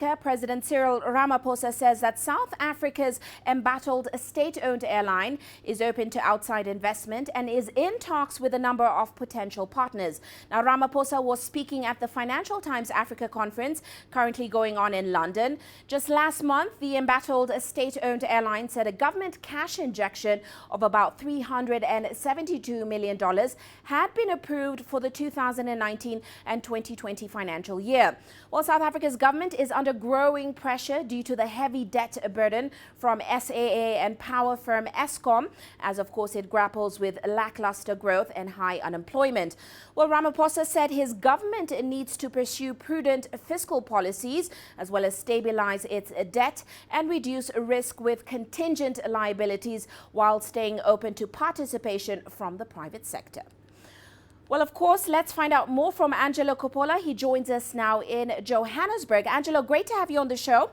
President Cyril Ramaphosa says that South Africa's embattled state-owned airline is open to outside investment and is in talks with a number of potential partners. Now, Ramaphosa was speaking at the Financial Times Africa conference currently going on in London. Just last month, the embattled state-owned airline said a government cash injection of about $372 million had been approved for the 2019 and 2020 financial year. Well, South Africa's government is under growing pressure due to the heavy debt burden from SAA and power firm Eskom, as of course it grapples with lackluster growth and high unemployment. Well, Ramaphosa said his government needs to pursue prudent fiscal policies as well as stabilize its debt and reduce risk with contingent liabilities while staying open to participation from the private sector. Well, of course, let's find out more from Angelo Coppola. He joins us now in Johannesburg. Angelo, great to have you on the show.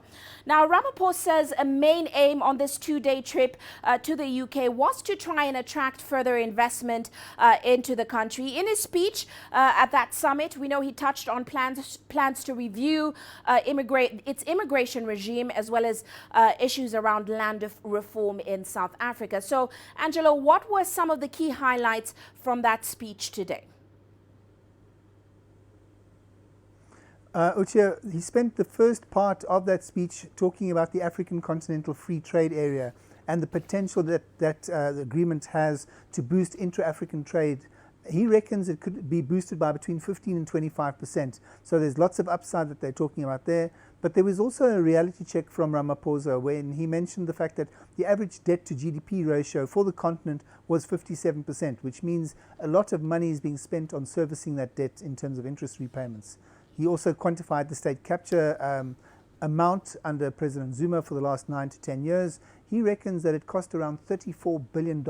Now, Ramaphosa's main aim on this two-day trip to the UK was to try and attract further investment into the country. In his speech at that summit, we know he touched on plans to review its immigration regime as well as issues around land reform in South Africa. So, Angelo, what were some of the key highlights from that speech today? Uche, he spent the first part of that speech talking about the African Continental Free Trade Area and the potential that the agreement has to boost intra-African trade. He reckons it could be boosted by between 15 and 25%. So there's lots of upside that they're talking about there. But there was also a reality check from Ramaphosa when he mentioned the fact that the average debt to GDP ratio for the continent was 57%, which means a lot of money is being spent on servicing that debt in terms of interest repayments. He also quantified the state capture amount under President Zuma for the last 9 to 10 years. He reckons that it cost around $34 billion,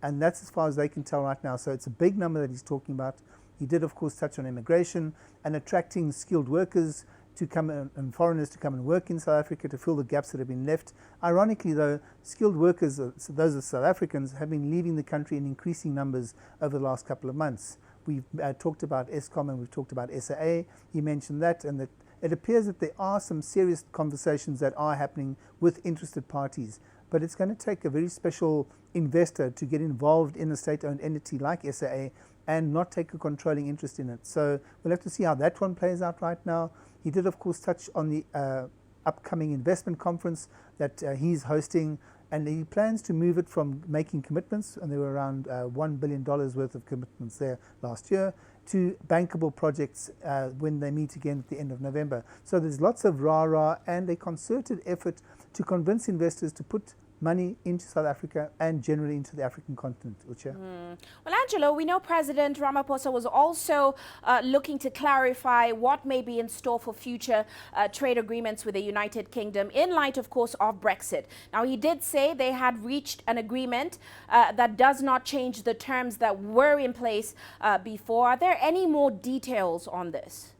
and that's as far as they can tell right now. So it's a big number that he's talking about. He did, of course, touch on immigration and attracting skilled workers to come and foreigners to come and work in South Africa to fill the gaps that have been left. Ironically, though, skilled workers, so those are South Africans, have been leaving the country in increasing numbers over the last couple of months. We've talked about Eskom and we've talked about SAA. He mentioned that, and that it appears that there are some serious conversations that are happening with interested parties. But it's going to take a very special investor to get involved in a state-owned entity like SAA and not take a controlling interest in it. So we'll have to see how that one plays out right now. He did, of course, touch on the upcoming investment conference that he's hosting, and he plans to move it from making commitments, and there were around $1 billion worth of commitments there last year, to bankable projects when they meet again at the end of November. So there's lots of rah-rah and a concerted effort to convince investors to put money into South Africa and generally into the African continent. Uche? Well, Angelo, we know President Ramaphosa was also looking to clarify what may be in store for future trade agreements with the United Kingdom in light, of course, of Brexit. Now, he did say they had reached an agreement that does not change the terms that were in place before. Are there any more details on this?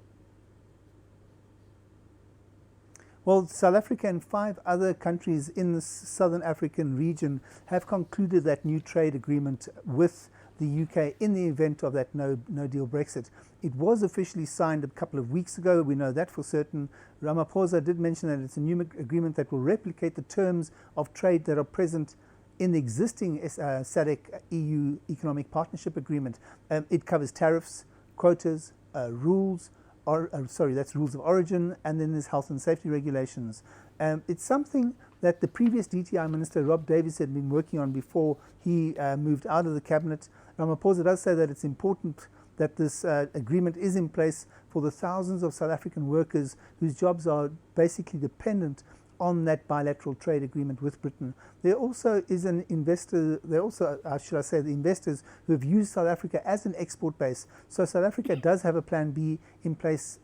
Well, South Africa and 5 other countries in the Southern African region have concluded that new trade agreement with the UK in the event of that no-deal Brexit. It was officially signed a couple of weeks ago. We know that for certain. Ramaphosa did mention that it's a new agreement that will replicate the terms of trade that are present in the existing SADC EU Economic Partnership Agreement. It covers tariffs, quotas, rules, that's rules of origin, and then there's health and safety regulations. It's something that the previous DTI Minister, Rob Davies, had been working on before he moved out of the cabinet. Ramaphosa does say that it's important that this agreement is in place for the thousands of South African workers whose jobs are basically dependent on that bilateral trade agreement with Britain. There also is an investor, the investors who have used South Africa as an export base. So South Africa does have a plan B in place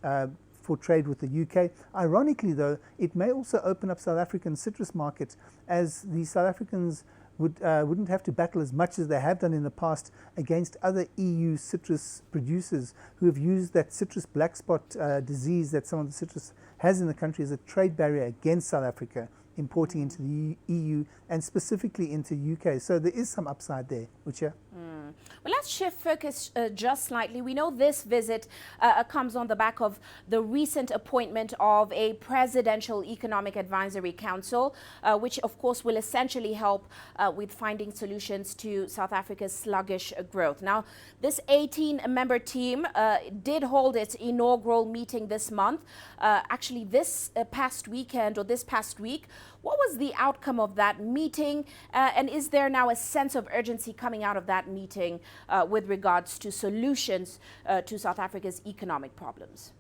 for trade with the UK. Ironically, though, it may also open up South African citrus market, as the South Africans wouldn't have to battle as much as they have done in the past against other EU citrus producers who have used that citrus black spot disease that some of the citrus has in the country as a trade barrier against South Africa importing into the EU and specifically into UK. So there is some upside there, Uche. Well, let's shift focus just slightly. We know this visit comes on the back of the recent appointment of a Presidential Economic Advisory Council, which of course will essentially help with finding solutions to South Africa's sluggish growth. Now, this 18-member team did hold its inaugural meeting this month. Actually, this past weekend or this past week. What was the outcome of that meeting? And is there now a sense of urgency coming out of that meeting with regards to solutions to South Africa's economic problems?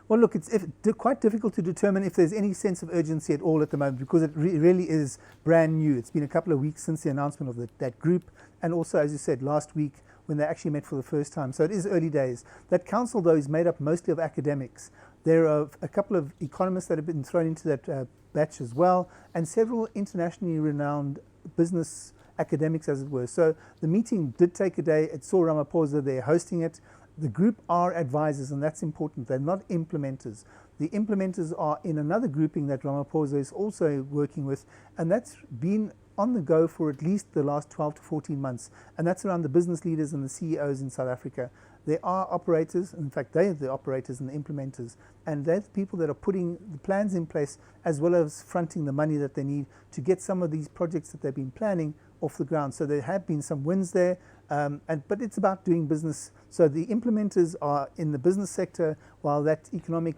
Well, look, it's quite difficult to determine if there's any sense of urgency at all at the moment, because it really is brand new. It's been a couple of weeks since the announcement of that group, and also, as you said, last week when they actually met for the first time. So it is early days. That council, though, is made up mostly of academics. There are a couple of economists that have been thrown into that batch as well, and several internationally renowned business academics, as it were. So the meeting did take a day. It saw Ramaphosa there hosting it. The group are advisors, and that's important. They're not implementers. The implementers are in another grouping that Ramaphosa is also working with, and that's been on the go for at least the last 12 to 14 months, and that's around the business leaders and the CEOs in South Africa. There are operators, in fact they are the operators and the implementers, and they're the people that are putting the plans in place as well as fronting the money that they need to get some of these projects that they've been planning off the ground. So there have been some wins there, but it's about doing business. So the implementers are in the business sector, while that economic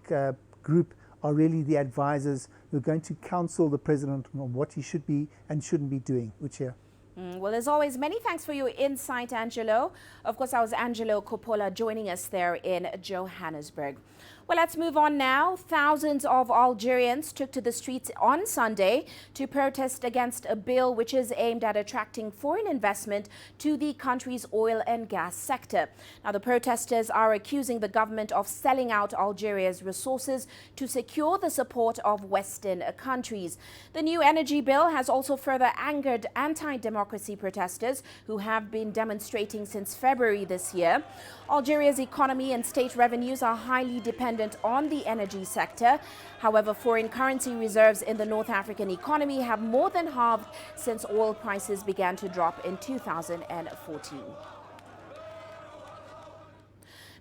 group are really the advisors who are going to counsel the president on what he should be and shouldn't be doing. Uche. Well, as always, many thanks for your insight, Angelo. Of course, that was Angelo Coppola joining us there in Johannesburg. Well, let's move on now. Thousands of Algerians took to the streets on Sunday to protest against a bill which is aimed at attracting foreign investment to the country's oil and gas sector. Now, the protesters are accusing the government of selling out Algeria's resources to secure the support of Western countries. The new energy bill has also further angered anti-democracy protesters who have been demonstrating since February this year. Algeria's economy and state revenues are highly dependent on the energy sector. However, foreign currency reserves in the North African economy have more than halved since oil prices began to drop in 2014.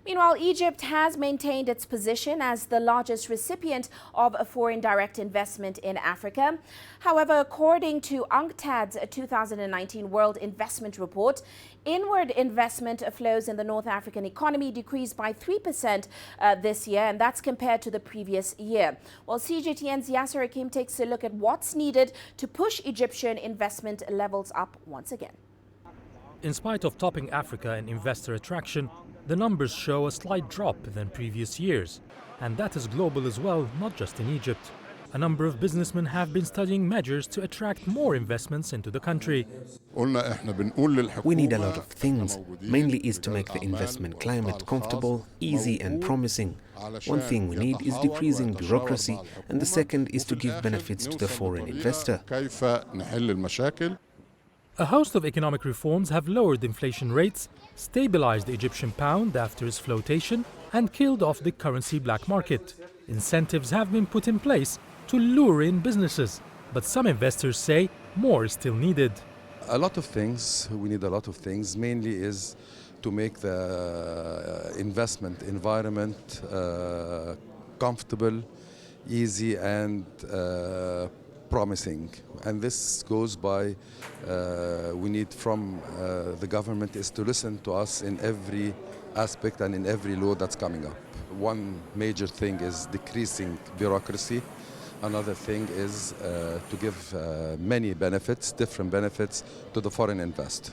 Meanwhile, Egypt has maintained its position as the largest recipient of a foreign direct investment in Africa. However, according to UNCTAD's 2019 World Investment Report, inward investment flows in the North African economy decreased by 3% this year, and that's compared to the previous year. Well, CGTN's Yasser Hakim takes a look at what's needed to push Egyptian investment levels up once again. In spite of topping Africa in investor attraction, the numbers show a slight drop than previous years. And that is global as well, not just in Egypt. A number of businessmen have been studying measures to attract more investments into the country. We need a lot of things. Mainly is to make the investment climate comfortable, easy and promising. One thing we need is decreasing bureaucracy, and the second is to give benefits to the foreign investor. A host of economic reforms have lowered inflation rates, stabilized the Egyptian pound after its flotation, and killed off the currency black market. Incentives have been put in place to lure in businesses, but some investors say more is still needed. A lot of things, we need a lot of things, mainly is to make the investment environment comfortable, easy and promising. And this goes by, we need from the government is to listen to us in every aspect and in every law that's coming up. One major thing is decreasing bureaucracy. Another thing is to give many benefits, different benefits to the foreign investor.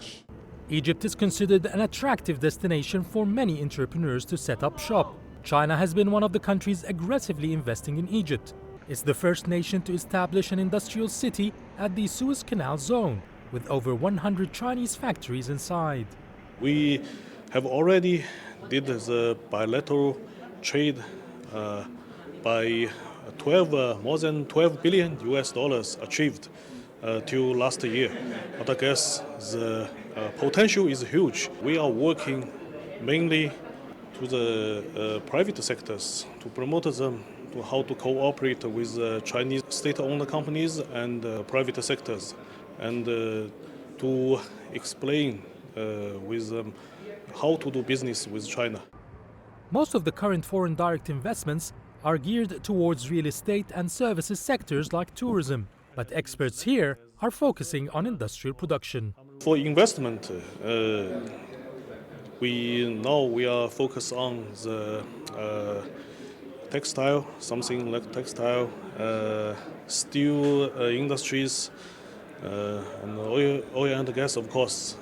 Egypt is considered an attractive destination for many entrepreneurs to set up shop. China has been one of the countries aggressively investing in Egypt. It's the first nation to establish an industrial city at the Suez Canal zone, with over 100 Chinese factories inside. We have already did the bilateral trade by more than 12 billion US dollars achieved till last year. But I guess the potential is huge. We are working mainly to the private sectors to promote them to how to cooperate with Chinese state-owned companies and private sectors. And to explain with them how to do business with China. Most of the current foreign direct investments are geared towards real estate and services sectors like tourism. But experts here are focusing on industrial production. For investment, we are focused on the textile, something like textile, steel industries, and oil and gas, of course.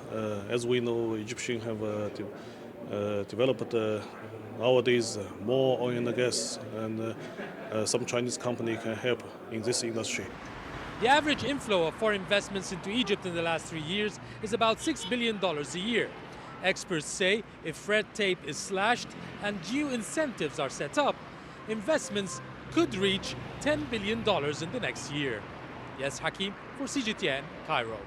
As we know, Egyptians have developed nowadays more oil and gas, and some Chinese company can help in this industry. The average inflow of foreign investments into Egypt in the last 3 years is about $6 billion a year. Experts say if red tape is slashed and due incentives are set up, investments could reach $10 billion in the next year. Yes, Hakim for CGTN, Cairo.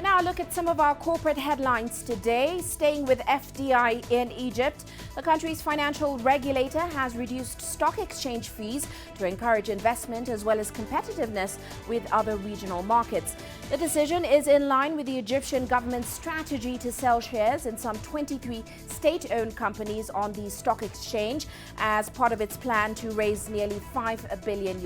Now a look at some of our corporate headlines today. Staying with FDI in Egypt, the country's financial regulator has reduced stock exchange fees to encourage investment as well as competitiveness with other regional markets. The decision is in line with the Egyptian government's strategy to sell shares in some 23 state-owned companies on the stock exchange as part of its plan to raise nearly $5 billion.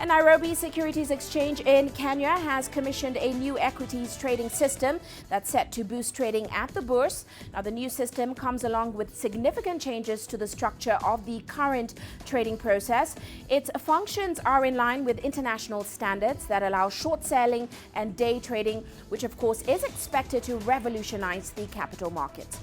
And Nairobi Securities Exchange in Kenya has commissioned a new equities trading system that's set to boost trading at the bourse. Now, the new system comes along with significant changes to the structure of the current trading process. Its functions are in line with international standards that allow short selling and day trading, which of course is expected to revolutionize the capital markets.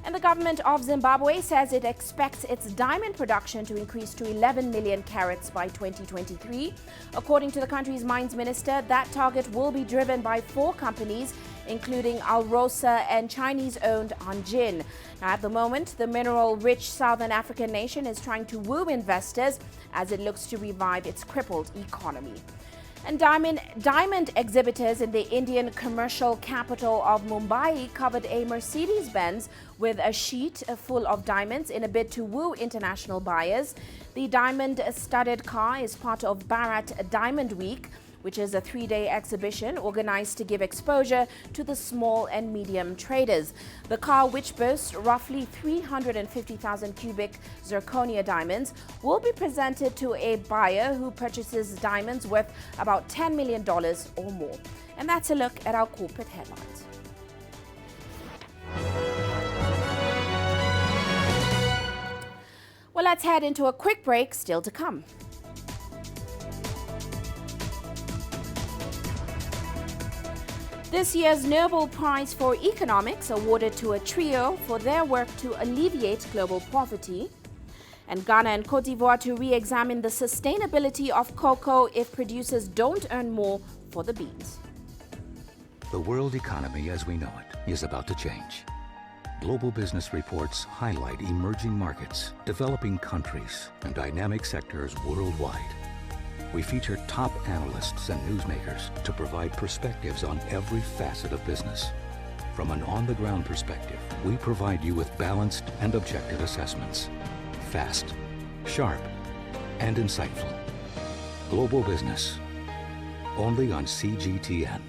And the government of Zimbabwe says it expects its diamond production to increase to 11 million carats by 2023. According to the country's mines minister, that target will be driven by 4 companies, including Alrosa and Chinese-owned Anjin. Now, at the moment, the mineral-rich Southern African nation is trying to woo investors as it looks to revive its crippled economy. And diamond exhibitors in the Indian commercial capital of Mumbai covered a Mercedes-Benz with a sheet full of diamonds in a bid to woo international buyers. The diamond-studded car is part of Bharat Diamond Week, which is a 3-day exhibition organized to give exposure to the small and medium traders. The car, which boasts roughly 350,000 cubic zirconia diamonds, will be presented to a buyer who purchases diamonds worth about $10 million or more. And that's a look at our corporate headlines. Well, let's head into a quick break, still to come. This year's Nobel Prize for Economics awarded to a trio for their work to alleviate global poverty. And Ghana and Cote d'Ivoire to re-examine the sustainability of cocoa if producers don't earn more for the beans. The world economy as we know it is about to change. Global business reports highlight emerging markets, developing countries, and dynamic sectors worldwide. We feature top analysts and newsmakers to provide perspectives on every facet of business. From an on-the-ground perspective, we provide you with balanced and objective assessments. Fast, sharp, and insightful. Global Business, only on CGTN.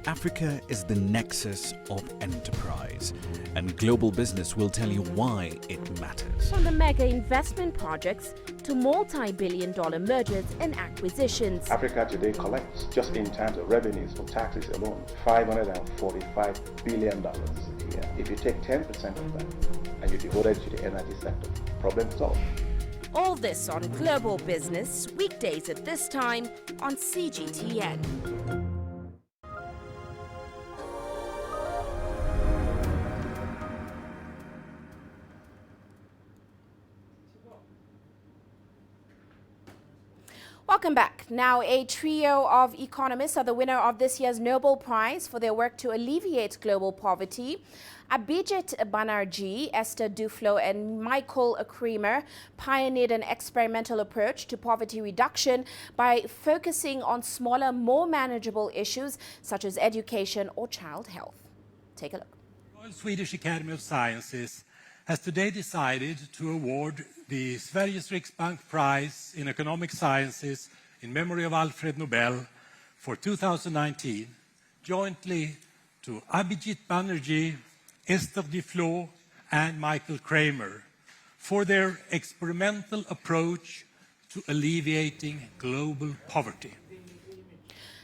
Africa is the nexus of enterprise, and Global Business will tell you why it matters. From the mega investment projects to multi-billion-dollar mergers and acquisitions. Africa today collects, just in terms of revenues for taxes alone, $545 billion a year. If you take 10% of that and you devote it to the energy sector, problem solved. All this on Global Business, weekdays at this time on CGTN. Welcome back. Now, a trio of economists are the winner of this year's Nobel Prize for their work to alleviate global poverty. Abhijit Banerjee, Esther Duflo, and Michael Kremer pioneered an experimental approach to poverty reduction by focusing on smaller, more manageable issues such as education or child health. Take a look. The Royal Swedish Academy of Sciences has today decided to award the Sveriges Riksbank Prize in Economic Sciences in memory of Alfred Nobel for 2019 jointly to Abhijit Banerjee, Esther Duflo, and Michael Kramer for their experimental approach to alleviating global poverty.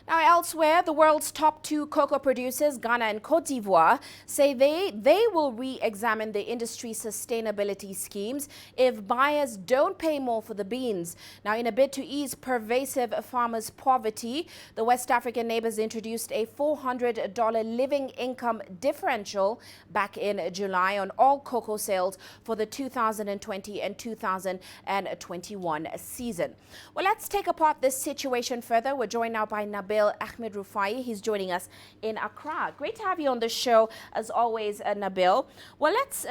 Now, elsewhere, the world's top two cocoa producers, Ghana and Cote d'Ivoire, say they will re-examine the industry's sustainability schemes if buyers don't pay more for the beans. Now, in a bid to ease pervasive farmers' poverty, the West African neighbors introduced a $400 living income differential back in July on all cocoa sales for the 2020 and 2021 season. Well, let's take apart this situation further. We're joined now by Nabil Ahmed Rufai. He's joining us in Accra. Great to have you on the show, as always, Nabil. Well, let's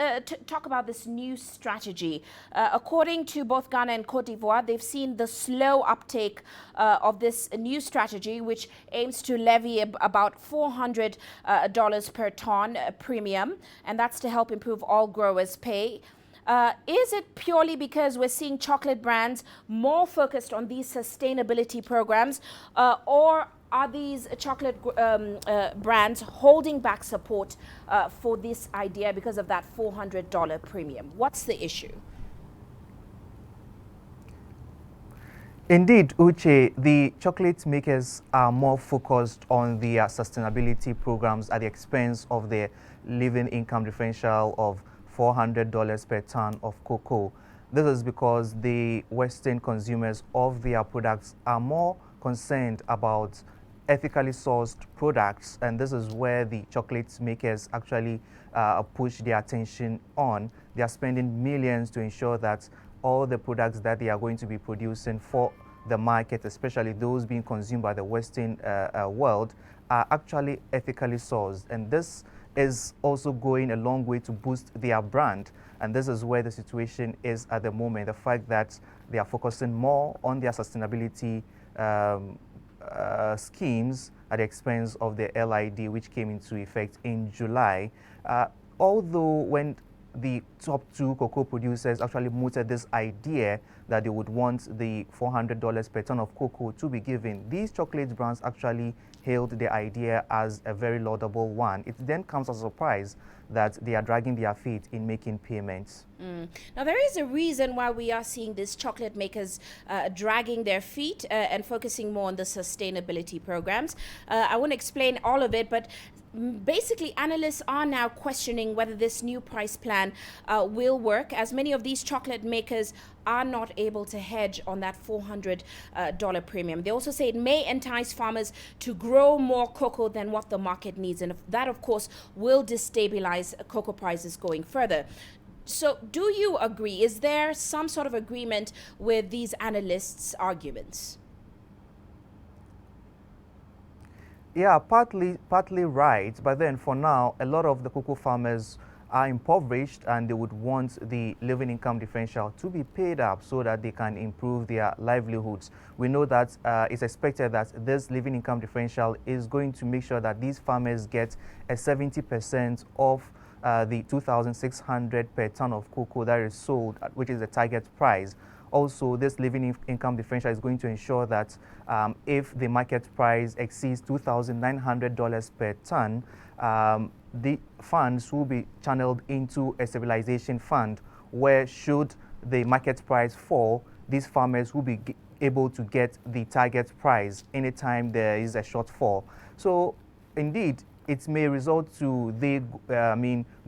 talk about this new strategy. According to both Ghana and Cote d'Ivoire, they've seen the slow uptake of this new strategy, which aims to levy about $400 per ton premium, and that's to help improve all growers' pay. Is it purely because we're seeing chocolate brands more focused on these sustainability programs, or are these chocolate brands holding back support for this idea because of that $400 premium? What's the issue? Indeed, Uche, the chocolate makers are more focused on their sustainability programs at the expense of their living income differential of $400 per ton of cocoa. This is because the Western consumers of their products are more concerned about ethically sourced products, and this is where the chocolate makers actually push their attention on. They are spending millions to ensure that all the products that they are going to be producing for the market, especially those being consumed by the Western world, are actually ethically sourced. And this is also going a long way to boost their brand. And this is where the situation is at the moment, the fact that they are focusing more on their sustainability schemes at the expense of the LID, which came into effect in July. Although when the top two cocoa producers actually mooted this idea that they would want the $400 per ton of cocoa to be given, these chocolate brands actually hailed the idea as a very laudable one. It then comes as a surprise that they are dragging their feet in making payments. Now, there is a reason why we are seeing these chocolate makers dragging their feet and focusing more on the sustainability programs. I won't explain all of it, but basically, analysts are now questioning whether this new price plan will work, as many of these chocolate makers are not able to hedge on that $400 premium. They also say it may entice farmers to grow more cocoa than what the market needs, and that, of course, will destabilize cocoa prices going further. So do you agree? Is there some sort of agreement with these analysts' arguments? Yeah, partly right. But then for now, a lot of the cocoa farmers are impoverished and they would want the living income differential to be paid up so that they can improve their livelihoods. We know that it's expected that this living income differential is going to make sure that these farmers get a 70% of the 2,600 per ton of cocoa that is sold, which is the target price. Also, this living income differential is going to ensure that if the market price exceeds $2,900 per ton, the funds will be channeled into a stabilization fund where, should the market price fall, these farmers will be able to get the target price anytime there is a shortfall. So, indeed, it may result to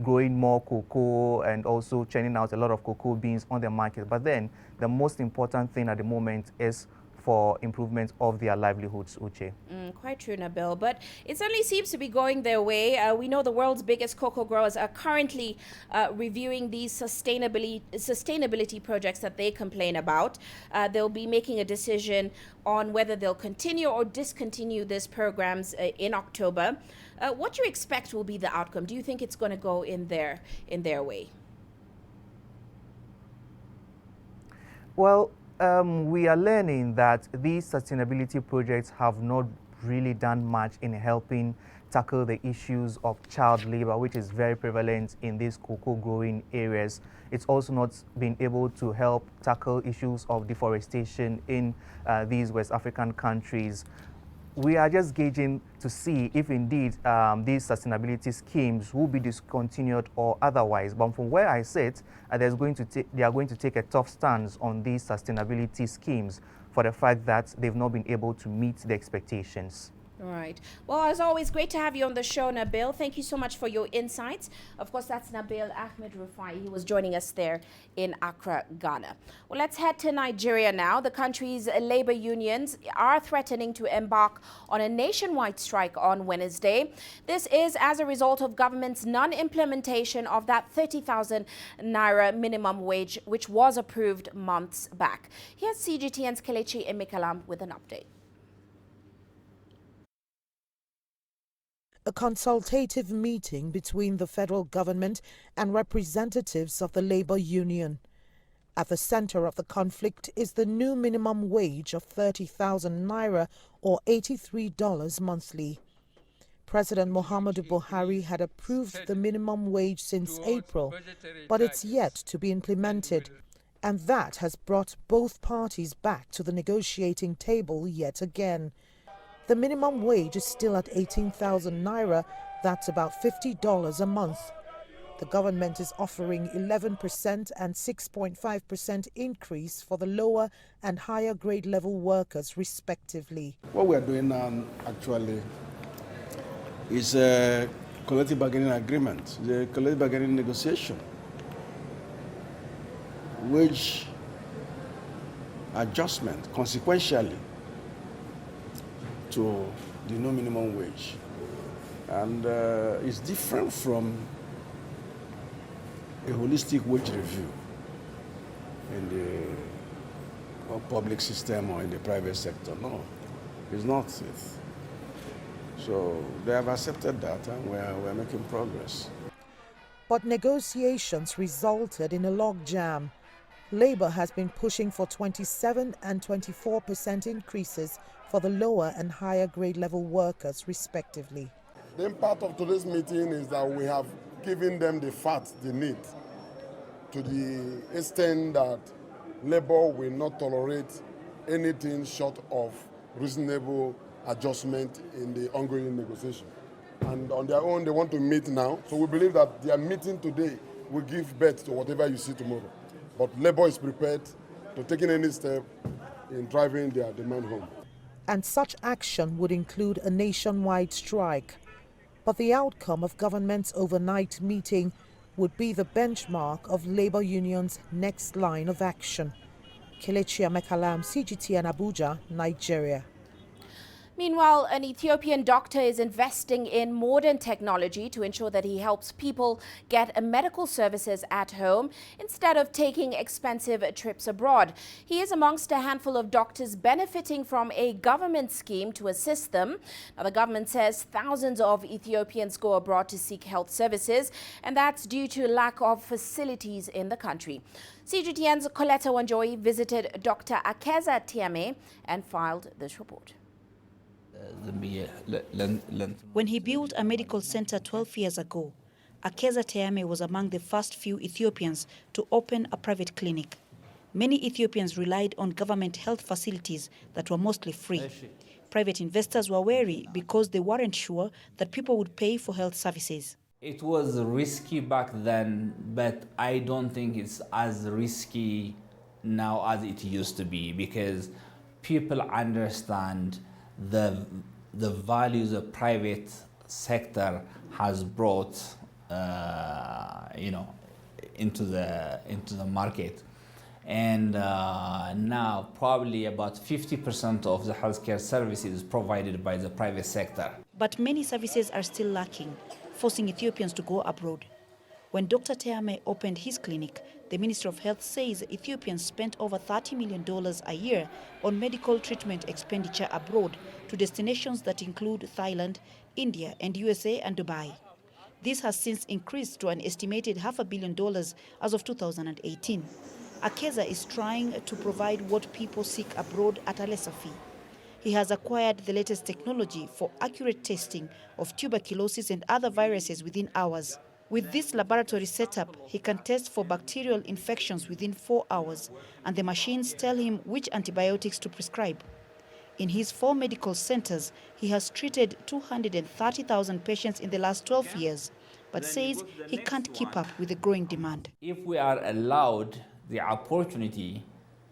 growing more cocoa and also churning out a lot of cocoa beans on the market. But then the most important thing at the moment is for improvement of their livelihoods, Uche. Quite true, Nabil. But it certainly seems to be going their way. We know the world's biggest cocoa growers are currently reviewing these sustainability projects that they complain about. They'll be making a decision on whether they'll continue or discontinue these programs in October. What do you expect will be the outcome? Do you think it's going to go in their way? Well, we are learning that these sustainability projects have not really done much in helping tackle the issues of child labor, which is very prevalent in these cocoa growing areas. It's also not been able to help tackle issues of deforestation in these West African countries. We are just gauging to see if indeed these sustainability schemes will be discontinued or otherwise. But from where I sit, they are going to take a tough stance on these sustainability schemes for the fact that they've not been able to meet the expectations. Right. Well, as always, great to have you on the show, Nabil. Thank you so much for your insights. Of course, that's Nabil Ahmed Rufai. He was joining us there in Accra, Ghana. Well, let's head to Nigeria now. The country's labor unions are threatening to embark on a nationwide strike on Wednesday. This is as a result of government's non-implementation of that 30,000 naira minimum wage, which was approved months back. Here's CGTN's Kelechi Emekalam with an update. A consultative meeting between the federal government and representatives of the labor union. At the center of the conflict is the new minimum wage of 30,000 naira or $83 monthly. President Muhammadu Buhari had approved the minimum wage since April, but it's yet to be implemented, and that has brought both parties back to the negotiating table yet again. The minimum wage is still at 18,000 naira, that's about $50 a month. The government is offering 11% and 6.5% increase for the lower and higher grade level workers respectively. What we are doing now actually is a collective bargaining agreement, the collective bargaining negotiation, wage adjustment consequentially to the new minimum wage, and it's different from a holistic wage review in the public system or in the private sector. No, it's not it. So they have accepted that, and we're making progress. But negotiations resulted in a logjam. Labour has been pushing for 27% and 24% increases for the lower and higher grade level workers respectively. The impact of today's meeting is that we have given them the facts they need, to the extent that Labour will not tolerate anything short of reasonable adjustment in the ongoing negotiation. And on their own, they want to meet now. So we believe that their meeting today will give birth to whatever you see tomorrow. But Labour is prepared to taking any step in driving their demand home. And such action would include a nationwide strike. But the outcome of government's overnight meeting would be the benchmark of labor unions' next line of action. Kelechi Emekalam, CGTN Abuja, Nigeria. Meanwhile, an Ethiopian doctor is investing in modern technology to ensure that he helps people get medical services at home instead of taking expensive trips abroad. He is amongst a handful of doctors benefiting from a government scheme to assist them. Now, the government says thousands of Ethiopians go abroad to seek health services, and that's due to lack of facilities in the country. CGTN's Coletta Wanjoy visited Dr. Akeza Tiame and filed this report. When he built a medical center 12 years ago, Akeza Tiame was among the first few Ethiopians to open a private clinic. Many Ethiopians relied on government health facilities that were mostly free. Private investors were wary because they weren't sure that people would pay for health services. It was risky back then, but I don't think it's as risky now as it used to be, because people understand the values the private sector has brought, into the market, and now probably about 50% of the healthcare services is provided by the private sector. But many services are still lacking, forcing Ethiopians to go abroad. When Dr. Tiame opened his clinic, the Ministry of Health says Ethiopians spent over $30 million a year on medical treatment expenditure abroad to destinations that include Thailand, India, and USA and Dubai. This has since increased to an estimated $500 million as of 2018. Akeza is trying to provide what people seek abroad at a lesser fee. he has acquired the latest technology for accurate testing of tuberculosis and other viruses within hours. With this laboratory setup, he can test for bacterial infections within 4 hours, and the machines tell him which antibiotics to prescribe. In his 4 medical centers, he has treated 230,000 patients in the last 12 years, but says he can't keep up with the growing demand. If we are allowed the opportunity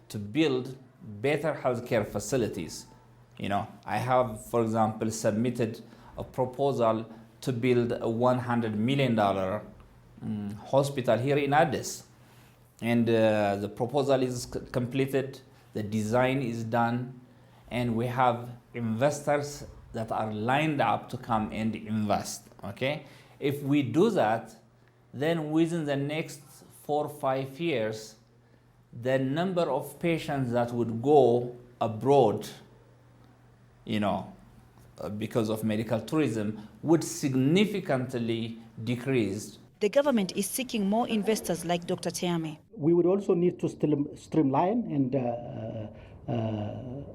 to build better healthcare facilities, I have, for example, submitted a proposal to build a $100 million hospital here in Addis. And the proposal is completed, the design is done, and we have investors that are lined up to come and invest, okay? If we do that, then within the next 4 or 5 years, the number of patients that would go abroad, because of medical tourism, would significantly decrease. The government is seeking more investors like Dr. Teame. We would also need to streamline and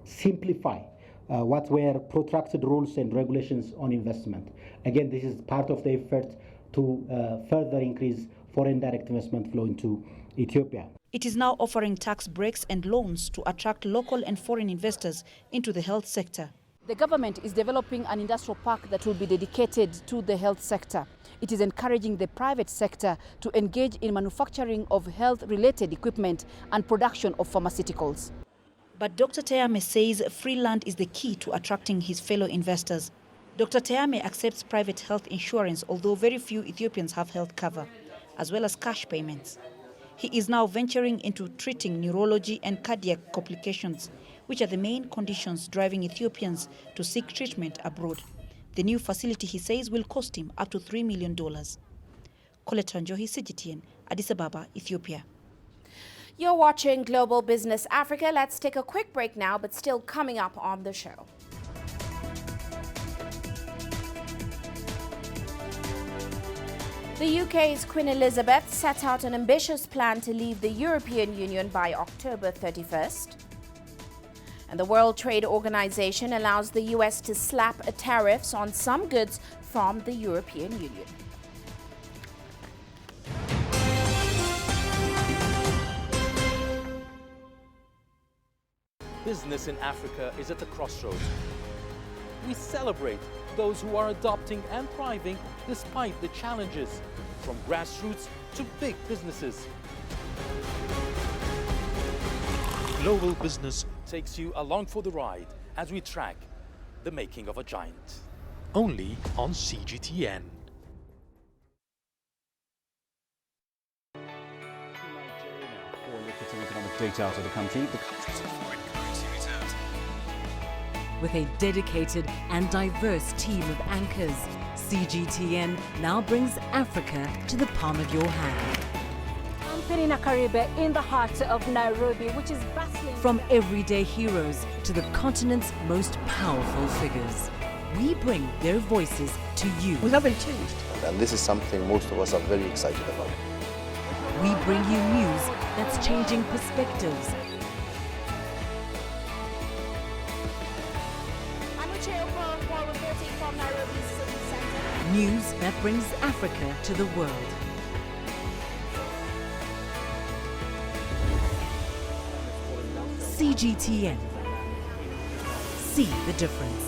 simplify what were protracted rules and regulations on investment. Again, this is part of the effort to further increase foreign direct investment flow into Ethiopia. It is now offering tax breaks and loans to attract local and foreign investors into the health sector. The government is developing an industrial park that will be dedicated to the health sector. It is encouraging the private sector to engage in manufacturing of health-related equipment and production of pharmaceuticals. But Dr. Teame says free land is the key to attracting his fellow investors. Dr. Teame accepts private health insurance, although very few Ethiopians have health cover, as well as cash payments. He is now venturing into treating neurology and cardiac complications, which are the main conditions driving Ethiopians to seek treatment abroad. The new facility, he says, will cost him up to $3 million. Colette Njohi, CGTN, Addis Ababa, Ethiopia. You're watching Global Business Africa. Let's take a quick break now, but still coming up on the show. The UK's Queen Elizabeth set out an ambitious plan to leave the European Union by October 31st. And the World Trade Organization allows the US to slap tariffs on some goods from the European Union. Business in Africa is at the crossroads. We celebrate those who are adopting and thriving despite the challenges, from grassroots to big businesses. Global Business takes you along for the ride as we track the making of a giant. Only on CGTN. Economic data out of the country. The country's foreign currency reserves. With a dedicated and diverse team of anchors, CGTN now brings Africa to the palm of your hand. I'm Penina Karibe in the heart of Nairobi, which is bustling. From everyday heroes to the continent's most powerful figures, we bring their voices to you. We haven't changed. And this is something most of us are very excited about. We bring you news that's changing perspectives. I'm Uche Okoronkwo reporting from Nairobi's city center. News that brings Africa to the world. CGTN. See the difference.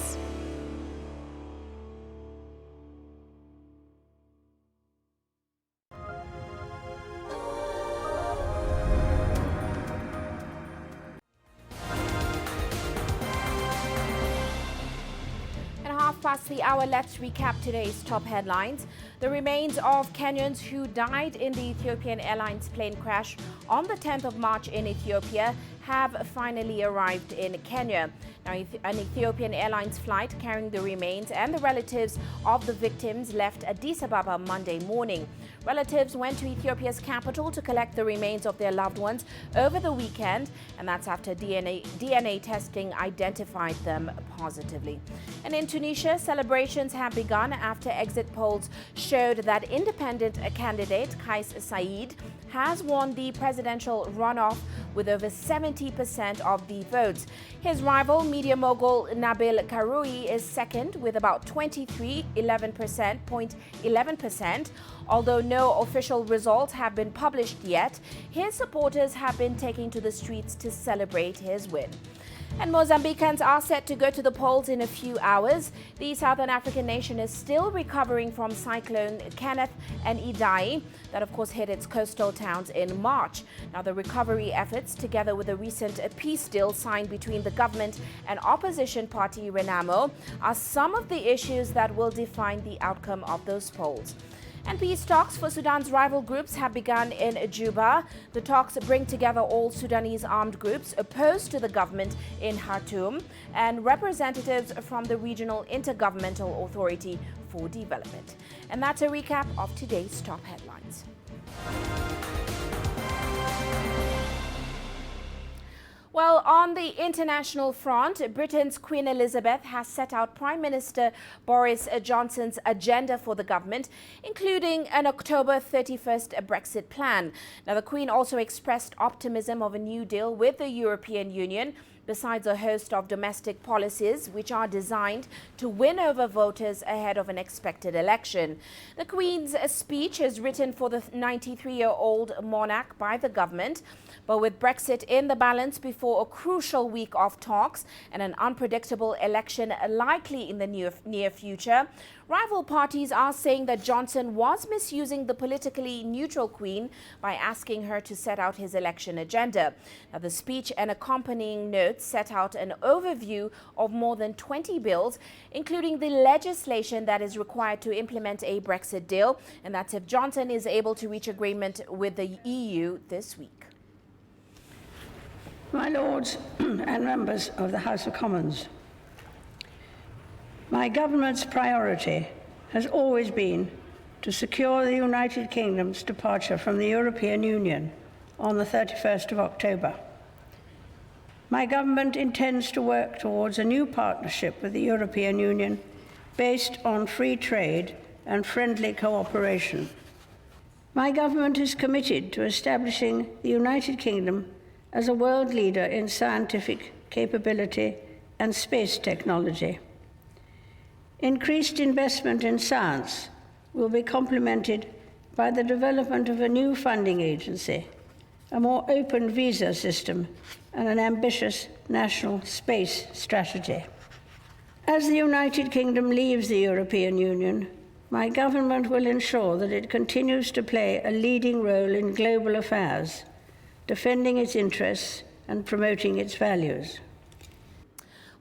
Past the hour, let's recap today's top headlines. The remains of Kenyans who died in the Ethiopian Airlines plane crash on the 10th of March in Ethiopia have finally arrived in Kenya. Now, an Ethiopian Airlines flight carrying the remains and the relatives of the victims left Addis Ababa Monday morning. Relatives went to Ethiopia's capital to collect the remains of their loved ones over the weekend, and that's after DNA testing identified them positively. And in Tunisia, celebrations have begun after exit polls showed that independent candidate Kais Saied has won the presidential runoff with over 70% of the votes. His rival, media mogul Nabil Karoui, is second with about 23.11%. Although no official results have been published yet, his supporters have been taking to the streets to celebrate his win. And Mozambicans are set to go to the polls in a few hours. The Southern African nation is still recovering from Cyclone Kenneth and Idai that of course hit its coastal towns in March. Now the recovery efforts, together with a recent peace deal signed between the government and opposition party Renamo, are some of the issues that will define the outcome of those polls. And peace talks for Sudan's rival groups have begun in Juba. The talks bring together all Sudanese armed groups opposed to the government in Khartoum and representatives from the Regional Intergovernmental Authority for Development. And that's a recap of today's top headlines. Well, on the international front, Britain's Queen Elizabeth has set out Prime Minister Boris Johnson's agenda for the government, including an October 31st Brexit plan. Now, the Queen also expressed optimism of a new deal with the European Union, besides a host of domestic policies which are designed to win over voters ahead of an expected election. The Queen's speech is written for the 93-year-old monarch by the government, but with Brexit in the balance before a crucial week of talks and an unpredictable election likely in the near future, rival parties are saying that Johnson was misusing the politically neutral Queen by asking her to set out his election agenda. Now, the speech and accompanying notes set out an overview of more than 20 bills, including the legislation that is required to implement a Brexit deal, and that's if Johnson is able to reach agreement with the EU this week. My Lords and members of the House of Commons, my government's priority has always been to secure the United Kingdom's departure from the European Union on the 31st of October. My government intends to work towards a new partnership with the European Union based on free trade and friendly cooperation. My government is committed to establishing the United Kingdom as a world leader in scientific capability and space technology. Increased investment in science will be complemented by the development of a new funding agency, a more open visa system, and an ambitious national space strategy. As the United Kingdom leaves the European Union, my government will ensure that it continues to play a leading role in global affairs, defending its interests and promoting its values.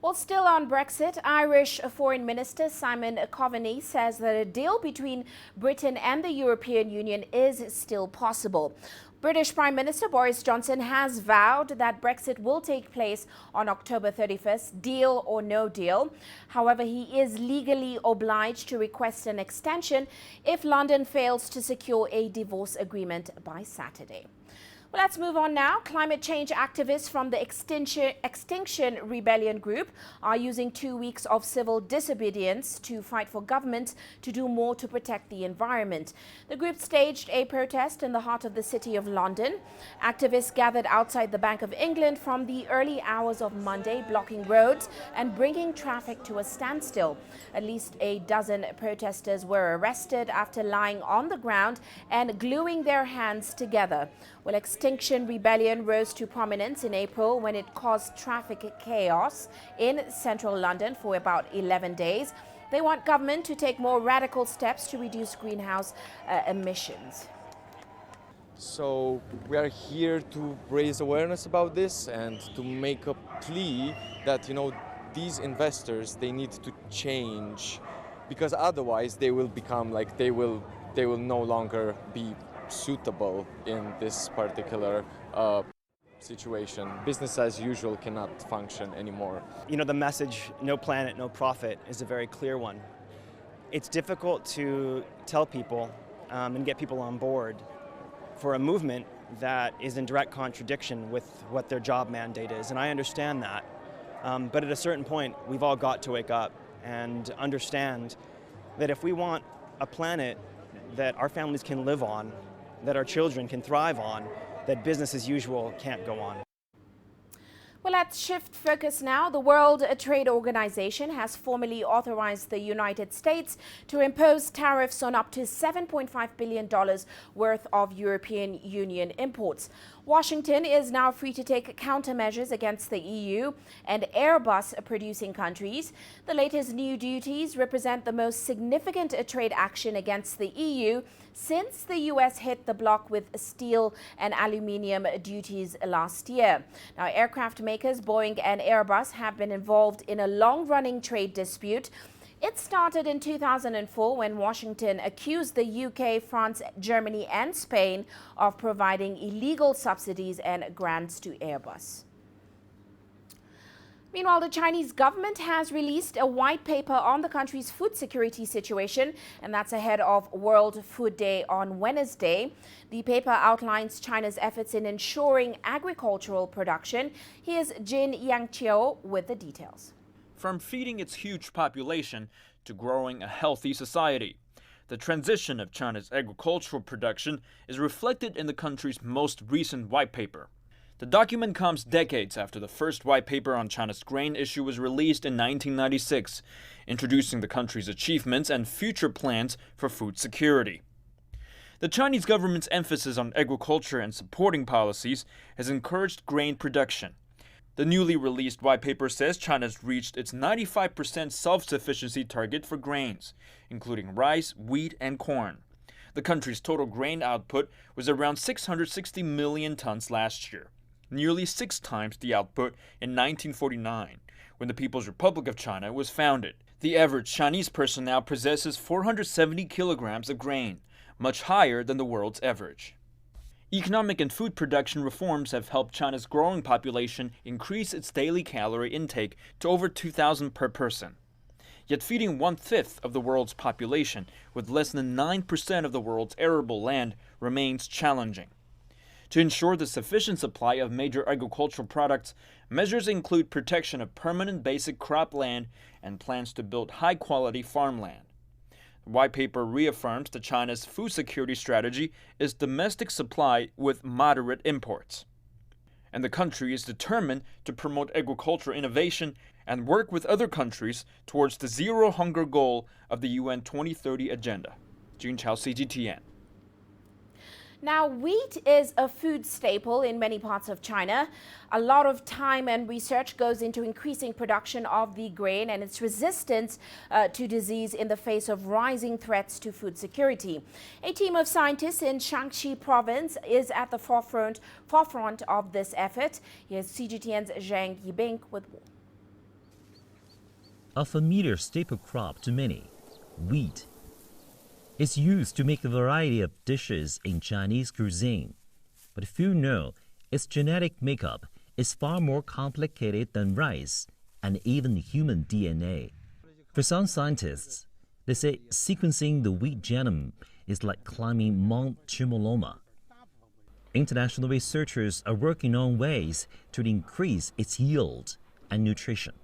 Well, still on Brexit, Irish Foreign Minister Simon Coveney says that a deal between Britain and the European Union is still possible. British Prime Minister Boris Johnson has vowed that Brexit will take place on October 31st, deal or no deal. However, he is legally obliged to request an extension if London fails to secure a divorce agreement by Saturday. Well, let's move on now. Climate change activists from the Extinction Rebellion group are using 2 weeks of civil disobedience to fight for government to do more to protect the environment. The group staged a protest in the heart of the city of London. Activists gathered outside the Bank of England from the early hours of Monday, blocking roads and bringing traffic to a standstill. At least a dozen protesters were arrested after lying on the ground and gluing their hands together. Well, Extinction Rebellion rose to prominence in April when it caused traffic chaos in central London for about 11 days. They want government to take more radical steps to reduce greenhouse emissions. So we are here to raise awareness about this and to make a plea that, these investors, they need to change, because otherwise they will become like they will no longer be suitable in this particular situation. Business as usual cannot function anymore. The message, no planet, no profit, is a very clear one. It's difficult to tell people and get people on board for a movement that is in direct contradiction with what their job mandate is, and I understand that. But at a certain point, we've all got to wake up and understand that if we want a planet that our families can live on, that our children can thrive on, that business as usual can't go on. Well, let's shift focus now. The World Trade Organization has formally authorized the United States to impose tariffs on up to $7.5 billion worth of European Union imports. Washington is now free to take countermeasures against the EU and Airbus producing countries. The latest new duties represent the most significant trade action against the EU since the US hit the bloc with steel and aluminium duties last year. Now, aircraft makers Boeing and Airbus have been involved in a long-running trade dispute. It started in 2004 when Washington accused the UK, France, Germany and Spain of providing illegal subsidies and grants to Airbus. Meanwhile, the Chinese government has released a white paper on the country's food security situation, and that's ahead of World Food Day on Wednesday. The paper outlines China's efforts in ensuring agricultural production. Here's Jin Yangqiu with the details. From feeding its huge population to growing a healthy society, the transition of China's agricultural production is reflected in the country's most recent white paper. The document comes decades after the first white paper on China's grain issue was released in 1996, introducing the country's achievements and future plans for food security. The Chinese government's emphasis on agriculture and supporting policies has encouraged grain production. The newly released white paper says China's reached its 95% self-sufficiency target for grains, including rice, wheat, and corn. The country's total grain output was around 660 million tons last year, nearly 6 times the output in 1949, when the People's Republic of China was founded. The average Chinese person now possesses 470 kilograms of grain, much higher than the world's average. Economic and food production reforms have helped China's growing population increase its daily calorie intake to over 2,000 per person. Yet feeding 1/5 of the world's population with less than 9% of the world's arable land remains challenging. To ensure the sufficient supply of major agricultural products, measures include protection of permanent basic crop land and plans to build high-quality farmland. The white paper reaffirms that China's food security strategy is domestic supply with moderate imports. And the country is determined to promote agricultural innovation and work with other countries towards the zero hunger goal of the UN 2030 agenda. Jun Chao, CGTN. Now, wheat is a food staple in many parts of China. A lot of time and research goes into increasing production of the grain and its resistance to disease in the face of rising threats to food security. A team of scientists in Shaanxi province is at the forefront of this effort. Here's CGTN's Zhang Yibing with more. A familiar staple crop to many, wheat. It's used to make a variety of dishes in Chinese cuisine. But few know its genetic makeup is far more complicated than rice and even human DNA. For some scientists, they say sequencing the wheat genome is like climbing Mount Chimoloma. International researchers are working on ways to increase its yield and nutrition.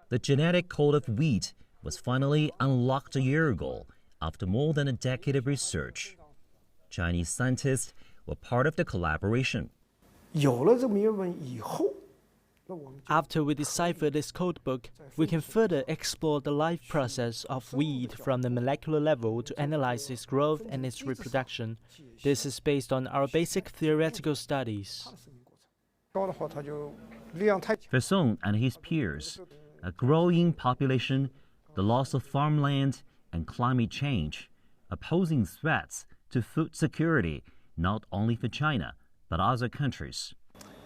The genetic code of wheat was finally unlocked a year ago after more than a decade of research. Chinese scientists were part of the collaboration. After we decipher this codebook, we can further explore the life process of wheat from the molecular level to analyze its growth and its reproduction. This is based on our basic theoretical studies. For Song and his peers, a growing population, the loss of farmland, and climate change are posing threats to food security, not only for China, but other countries.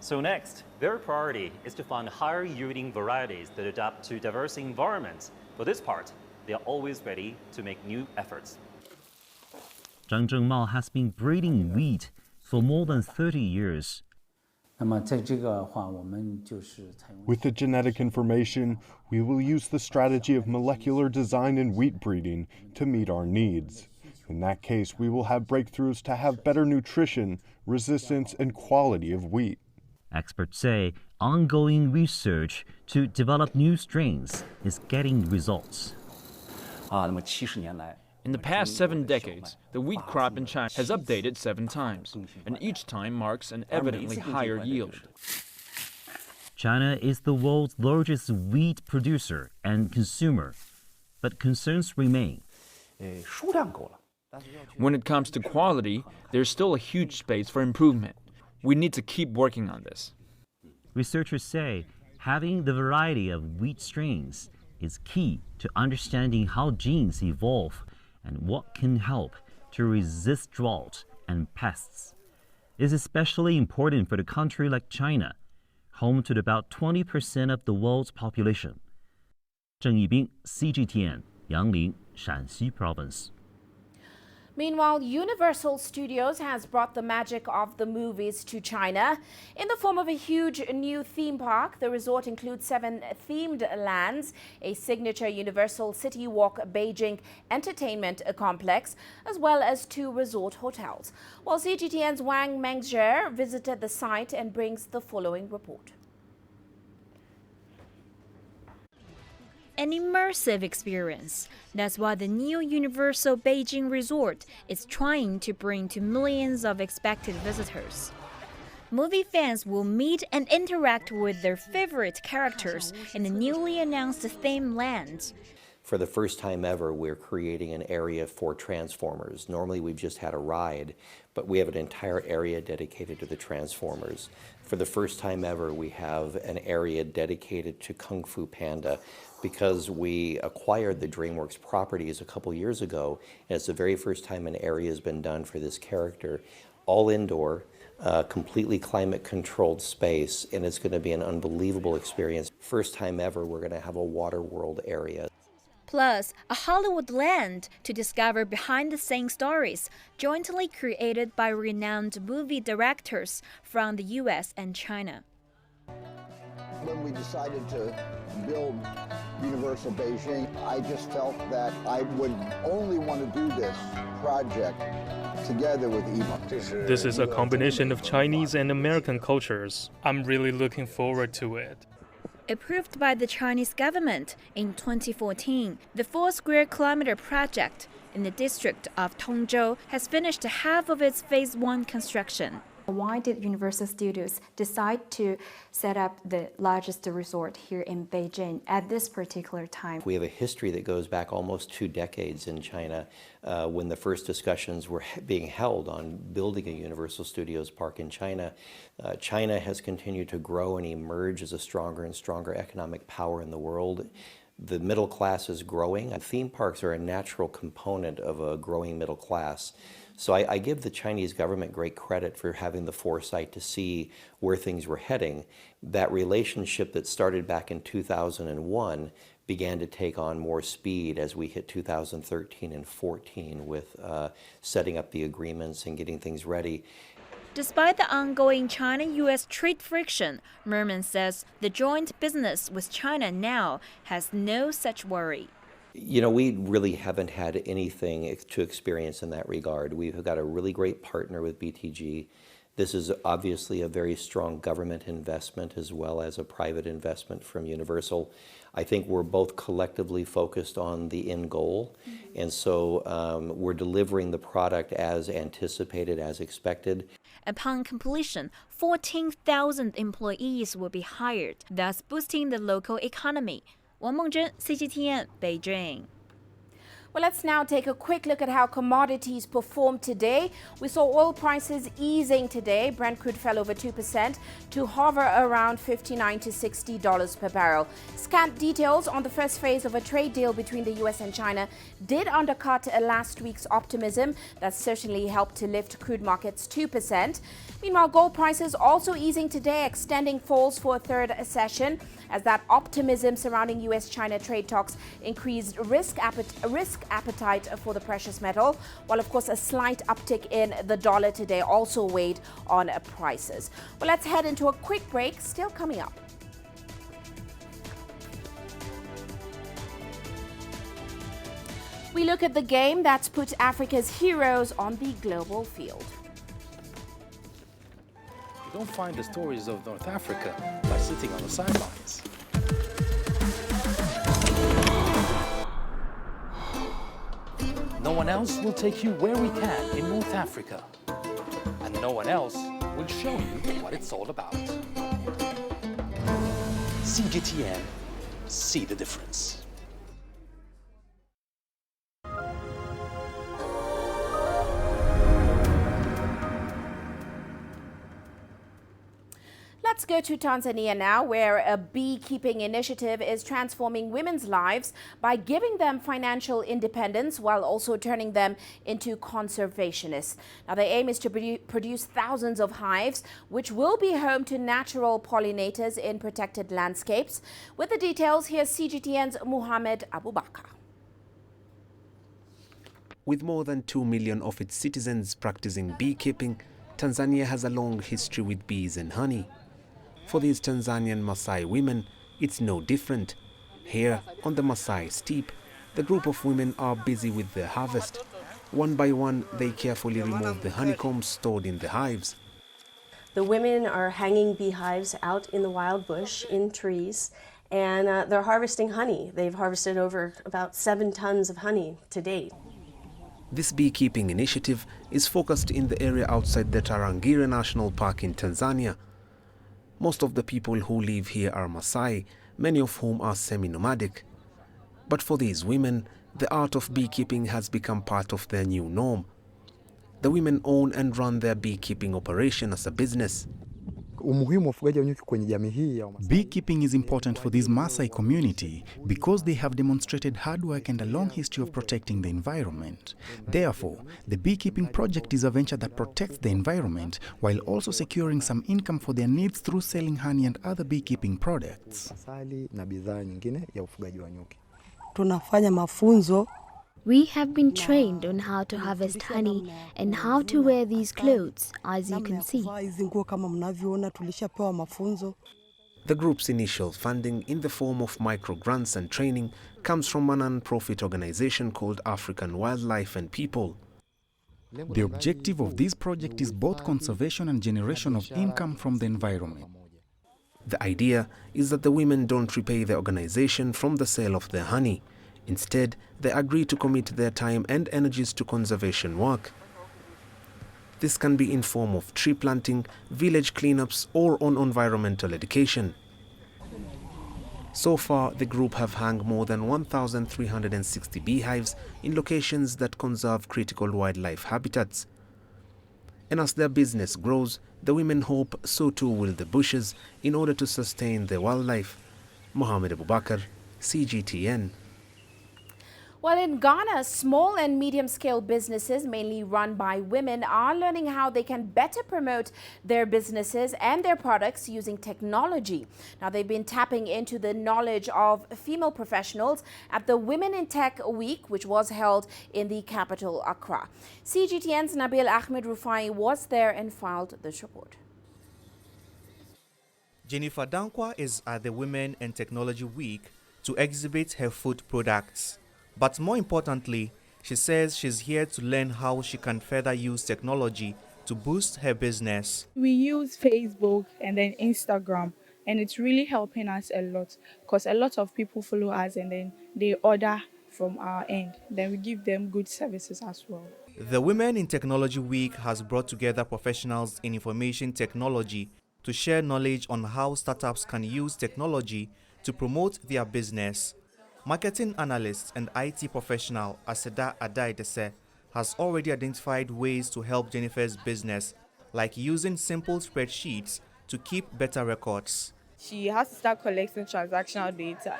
So next, their priority is to find higher yielding varieties that adapt to diverse environments. For this part, they are always ready to make new efforts. Zhang Zhengmao has been breeding wheat for more than 30 years. With the genetic information, we will use the strategy of molecular design and wheat breeding to meet our needs. In that case, we will have breakthroughs to have better nutrition, resistance, and quality of wheat. Experts say ongoing research to develop new strains is getting results. In the past 7 decades, the wheat crop in China has updated 7 times, and each time marks an evidently higher yield. China is the world's largest wheat producer and consumer, but concerns remain. When it comes to quality, there's still a huge space for improvement. We need to keep working on this. Researchers say having the variety of wheat strains is key to understanding how genes evolve and what can help to resist drought and pests. It is especially important for a country like China, home to about 20% of the world's population. Zheng Yibing, CGTN, Yangling, Shanxi Province. Meanwhile, Universal Studios has brought the magic of the movies to China in the form of a huge new theme park. The resort includes 7 themed lands, a signature Universal City Walk Beijing entertainment complex, as well as 2 resort hotels. While CGTN's Wang Mengzhe visited the site and brings the following report. An immersive experience. That's what the new Universal Beijing Resort is trying to bring to millions of expected visitors. Movie fans will meet and interact with their favorite characters in the newly announced theme land. For the first time ever, we're creating an area for Transformers. Normally we've just had a ride, but we have an entire area dedicated to the Transformers. For the first time ever, we have an area dedicated to Kung Fu Panda, because we acquired the DreamWorks properties a couple years ago, and it's the very first time an area has been done for this character. All indoor, completely climate-controlled space, and it's going to be an unbelievable experience. First time ever, we're going to have a water world area. Plus, a Hollywood land to discover behind-the-scenes stories, jointly created by renowned movie directors from the US and China. When we decided to build Universal Beijing, I just felt that I would only want to do this project together with Eva. This is a combination of Chinese and American cultures. I'm really looking forward to it. Approved by the Chinese government in 2014, the 4 square kilometer project in the district of Tongzhou has finished half of its Phase 1 construction. Why did Universal Studios decide to set up the largest resort here in Beijing at this particular time? We have a history that goes back almost 2 decades in China, when the first discussions were being held on building a Universal Studios park in China. China has continued to grow and emerge as a stronger and stronger economic power in the world. The middle class is growing. Theme parks are a natural component of a growing middle class. So I give the Chinese government great credit for having the foresight to see where things were heading. That relationship that started back in 2001 began to take on more speed as we hit 2013 and 14 with setting up the agreements and getting things ready. Despite the ongoing China-US trade friction, Merman says the joint business with China now has no such worry. You know, we really haven't had anything to experience in that regard. We've got a really great partner with BTG. This is obviously a very strong government investment as well as a private investment from Universal. I think we're both collectively focused on the end goal, and so we're delivering the product as anticipated, as expected. Upon completion, 14,000 employees will be hired, thus boosting the local economy. Wang Mengzhen, CGTN, Beijing. Well, let's now take a quick look at how commodities performed today. We saw oil prices easing today. Brent crude fell over 2% to hover around $59 to $60 per barrel. Scant details on the first phase of a trade deal between the US and China did undercut last week's optimism. That certainly helped to lift crude markets 2%. Meanwhile, gold prices also easing today, extending falls for a third session as that optimism surrounding US-China trade talks increased risk appetite for the precious metal, while of course a slight uptick in the dollar today also weighed on prices. Well, let's head into a quick break, still coming up. We look at the game that's put Africa's heroes on the global field. You don't find the stories of North Africa by sitting on the sidelines. No No one else will take you where we can in North Africa. And no one else will show you what it's all about. CGTN, see the difference. Let's go to Tanzania now, where a beekeeping initiative is transforming women's lives by giving them financial independence while also turning them into conservationists. Now, the aim is to produce thousands of hives, which will be home to natural pollinators in protected landscapes. With the details, here's CGTN's Muhammad Abubakar. With more than 2 million of its citizens practicing beekeeping, Tanzania has a long history with bees and honey. For these Tanzanian Maasai women, it's no different. Here, on the Maasai steppe, the group of women are busy with their harvest. One by one, they carefully remove the honeycombs stored in the hives. The women are hanging beehives out in the wild bush, in trees, and they're harvesting honey. They've harvested over about 7 tons of honey to date. This beekeeping initiative is focused in the area outside the Tarangire National Park in Tanzania. Most of the people who live here are Maasai, many of whom are semi-nomadic. But for these women, the art of beekeeping has become part of their new norm. The women own and run their beekeeping operation as a business. Beekeeping is important for this Maasai community because they have demonstrated hard work and a long history of protecting the environment. Therefore, the beekeeping project is a venture that protects the environment while also securing some income for their needs through selling honey and other beekeeping products. We have been trained on how to harvest honey and how to wear these clothes, as you can see. The group's initial funding in the form of micro-grants and training comes from a non-profit organization called African Wildlife and People. The objective of this project is both conservation and generation of income from the environment. The idea is that the women don't repay the organization from the sale of their honey. Instead, they agree to commit their time and energies to conservation work. This can be in form of tree planting, village cleanups, or on environmental education. So far, the group have hung more than 1,360 beehives in locations that conserve critical wildlife habitats. And as their business grows, the women hope so too will the bushes in order to sustain their wildlife. Mohammed Abubakar, CGTN. Well, in Ghana, small and medium-scale businesses, mainly run by women, are learning how they can better promote their businesses and their products using technology. Now, they've been tapping into the knowledge of female professionals at the Women in Tech Week, which was held in the capital, Accra. CGTN's Nabil Ahmed Rufai was there and filed this report. Jennifer Dankwa is at the Women in Technology Week to exhibit her food products. But more importantly, she says she's here to learn how she can further use technology to boost her business. We use Facebook and then Instagram, and it's really helping us a lot because a lot of people follow us and then they order from our end. Then we give them good services as well. The Women in Technology Week has brought together professionals in information technology to share knowledge on how startups can use technology to promote their business. Marketing analyst and IT professional Aseda Adaidese has already identified ways to help Jennifer's business, like using simple spreadsheets to keep better records. She has to start collecting transactional data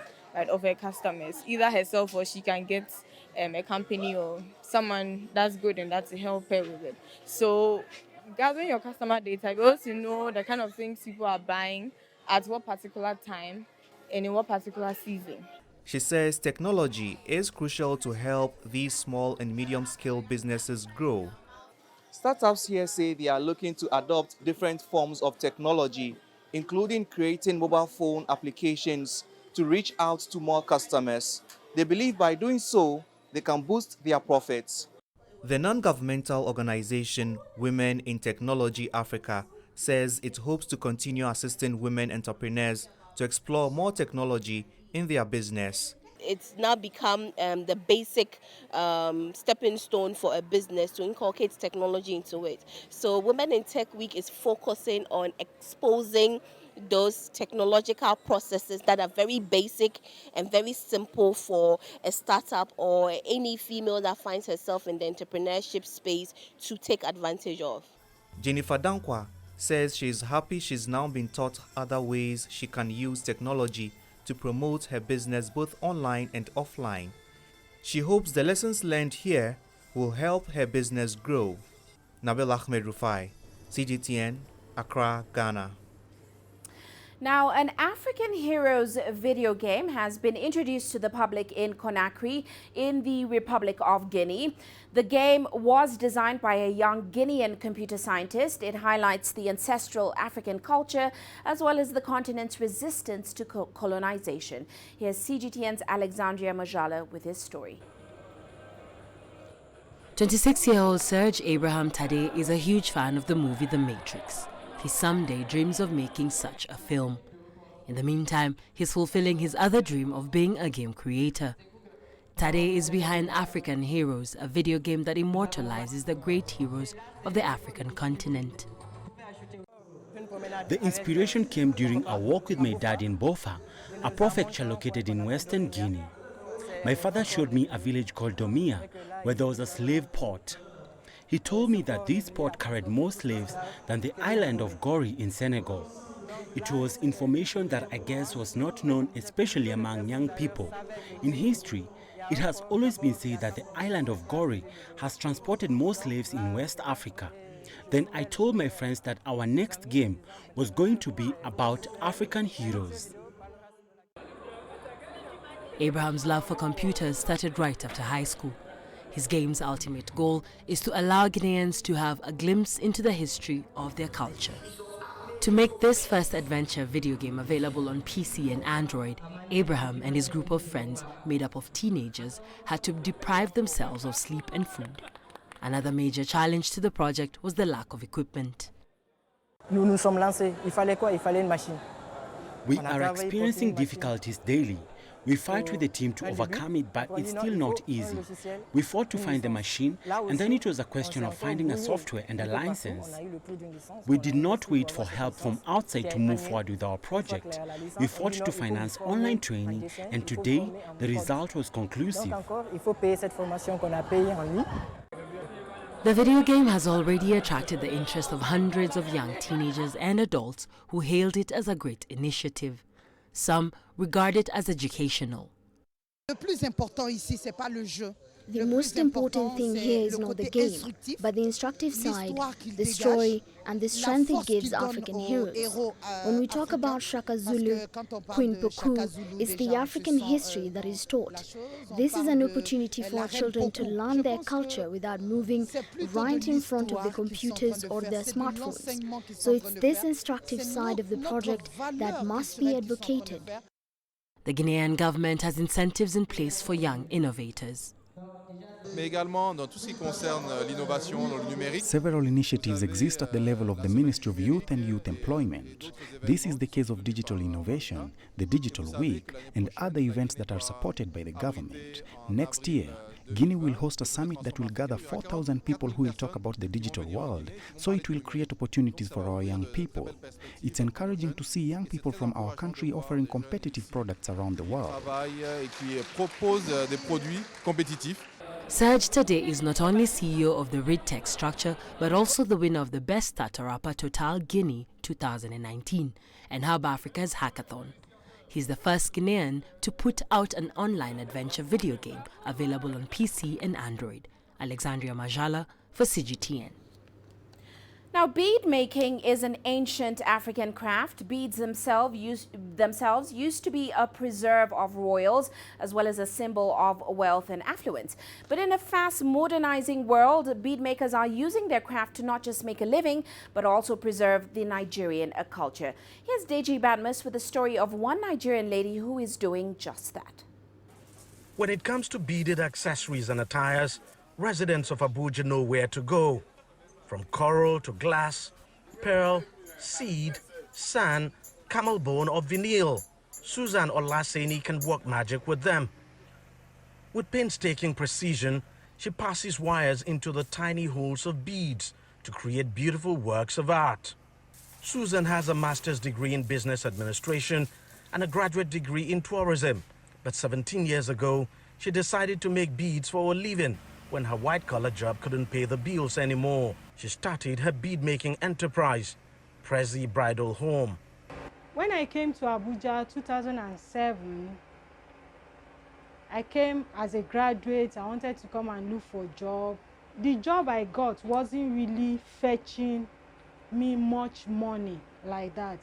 of her customers, either herself or she can get a company or someone that's good and that to help her with it. So gathering your customer data, you also know the kind of things people are buying at what particular time and in what particular season. She says technology is crucial to help these small and medium-scale businesses grow. Startups here say they are looking to adopt different forms of technology, including creating mobile phone applications to reach out to more customers. They believe by doing so, they can boost their profits. The non-governmental organization Women in Technology Africa says it hopes to continue assisting women entrepreneurs to explore more technology in their business. it's now become the basic stepping stone for a business to inculcate technology into it. So Women in Tech Week is focusing on exposing those technological processes that are very basic and very simple for a startup or any female that finds herself in the entrepreneurship space to take advantage of. Jennifer Dankwa says she is happy she's now been taught other ways she can use technology to promote her business both online and offline. She hopes the lessons learned here will help her business grow. Nabil Ahmed Rufai, CGTN, Accra, Ghana. Now, an African Heroes video game has been introduced to the public in Conakry in the Republic of Guinea. The game was designed by a young Guinean computer scientist. It highlights the ancestral African culture as well as the continent's resistance to colonization. Here's CGTN's Alexandria Majala with his story. 26-year-old Serge Abraham Tade is a huge fan of the movie The Matrix. He someday dreams of making such a film. In the meantime, he's fulfilling his other dream of being a game creator. Tade is behind African Heroes, a video game that immortalizes the great heroes of the African continent. The inspiration came during a walk with my dad in Bofa, a prefecture located in western Guinea. My father showed me a village called Domia, where there was a slave port. He told me that this port carried more slaves than the island of Gori in Senegal. It was information that I guess was not known, especially among young people. In history, it has always been said that the island of Gori has transported more slaves in West Africa. Then I told my friends that our next game was going to be about African heroes. Abraham's love for computers started right after high school. His game's ultimate goal is to allow Guineans to have a glimpse into the history of their culture. To make this first adventure video game available on PC and Android, Abraham and his group of friends, made up of teenagers, had to deprive themselves of sleep and food. Another major challenge to the project was the lack of equipment. We are experiencing difficulties daily. We fight with the team to overcome it, but it's still not easy. We fought to find the machine, and then it was a question of finding a software and a license. We did not wait for help from outside to move forward with our project. We fought to finance online training, and today the result was conclusive. The video game has already attracted the interest of hundreds of young teenagers and adults who hailed it as a great initiative. Some regard it as educational. The most important thing here is not the game, but the instructive side, the story, and the strength it gives African heroes. When we talk about Shaka Zulu, Queen Puku, it's the African history that is taught. This is an opportunity for our children to learn their culture without moving right in front of the computers or their smartphones. So it's this instructive side of the project that must be advocated. The Guinean government has incentives in place for young innovators. Several initiatives exist at the level of the Ministry of Youth and Youth Employment. This is the case of digital innovation, the Digital Week, and other events that are supported by the government. Next year, Guinea will host a summit that will gather 4,000 people who will talk about the digital world, so it will create opportunities for our young people. It's encouraging to see young people from our country offering competitive products around the world. Serge Tade is not only CEO of the RidTech structure, but also the winner of the Best Starter Rapper Total Guinea 2019 and Hub Africa's Hackathon. He's the first Guinean to put out an online adventure video game available on PC and Android. Alexandria Majala for CGTN. Now, bead making is an ancient African craft. Beads themselves used to be a preserve of royals, as well as a symbol of wealth and affluence. But in a fast modernizing world, bead makers are using their craft to not just make a living, but also preserve the Nigerian culture. Here's Deji Badmus with the story of one Nigerian lady who is doing just that. When it comes to beaded accessories and attires, residents of Abuja know where to go. From coral to glass, pearl, seed, sand, camel bone or vinyl, Susan Olaseni can work magic with them. With painstaking precision, she passes wires into the tiny holes of beads to create beautiful works of art. Susan has a master's degree in business administration and a graduate degree in tourism. But 17 years ago, she decided to make beads for a living when her white-collar job couldn't pay the bills anymore. She started her bead-making enterprise, Prezi Bridal Home. When I came to Abuja 2007, I came as a graduate. I wanted to come and look for a job. The job I got wasn't really fetching me much money like that.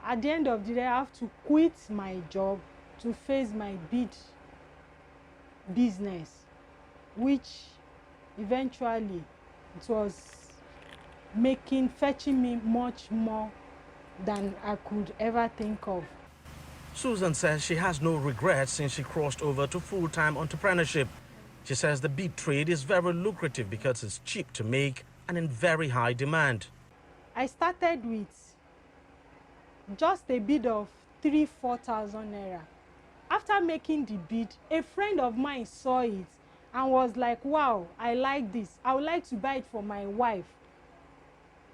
At the end of the day, I have to quit my job to face my bead business, which eventually it was fetching me much more than I could ever think of. Susan says she has no regrets since she crossed over to full-time entrepreneurship. She says the bead trade is very lucrative because it's cheap to make and in very high demand. I started with just a bead of 3,000-4,000 naira. After making the bead, a friend of mine saw it and was like, wow, I like this. I would like to buy it for my wife,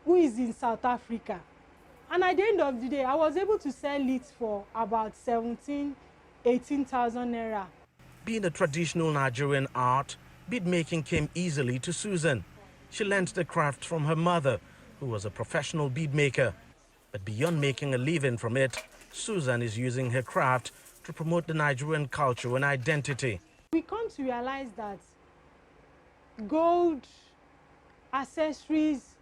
who is in South Africa. And at the end of the day, I was able to sell it for about 17,000-18,000 naira. Being a traditional Nigerian art, bead making came easily to Susan. She learned the craft from her mother, who was a professional bead maker. But beyond making a living from it, Susan is using her craft to promote the Nigerian culture and identity. We come to realize that gold accessories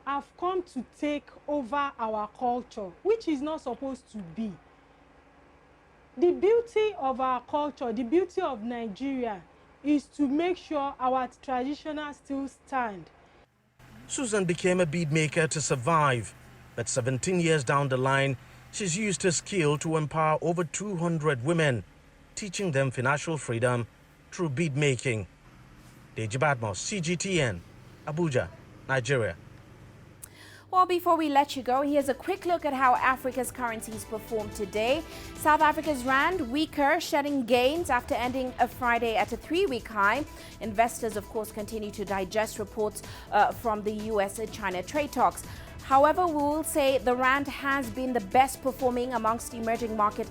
have come to take over our culture, which is not supposed to be. The beauty of our culture, the beauty of Nigeria, is to make sure our traditional still stand. Susan became a bead maker to survive, but 17 years down the line, she's used her skill to empower over 200 women, teaching them financial freedom through bead making. Deji Badmos, CGTN, Abuja, Nigeria. Well, before we let you go, here's a quick look at how Africa's currencies performed today. South Africa's rand weaker, shedding gains after ending a Friday at a 3-week high. Investors, of course, continue to digest reports from the US and China trade talks. However, we will say the rand has been the best performing amongst emerging market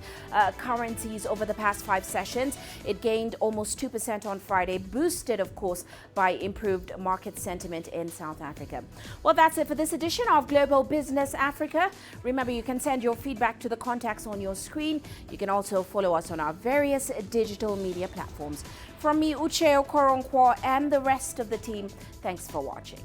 currencies over the past 5 sessions. It gained almost 2% on Friday, boosted, of course, by improved market sentiment in South Africa. Well, that's it for this edition of Global Business Africa. Remember, you can send your feedback to the contacts on your screen. You can also follow us on our various digital media platforms. From me, Uche Okoronkwo, and the rest of the team, thanks for watching.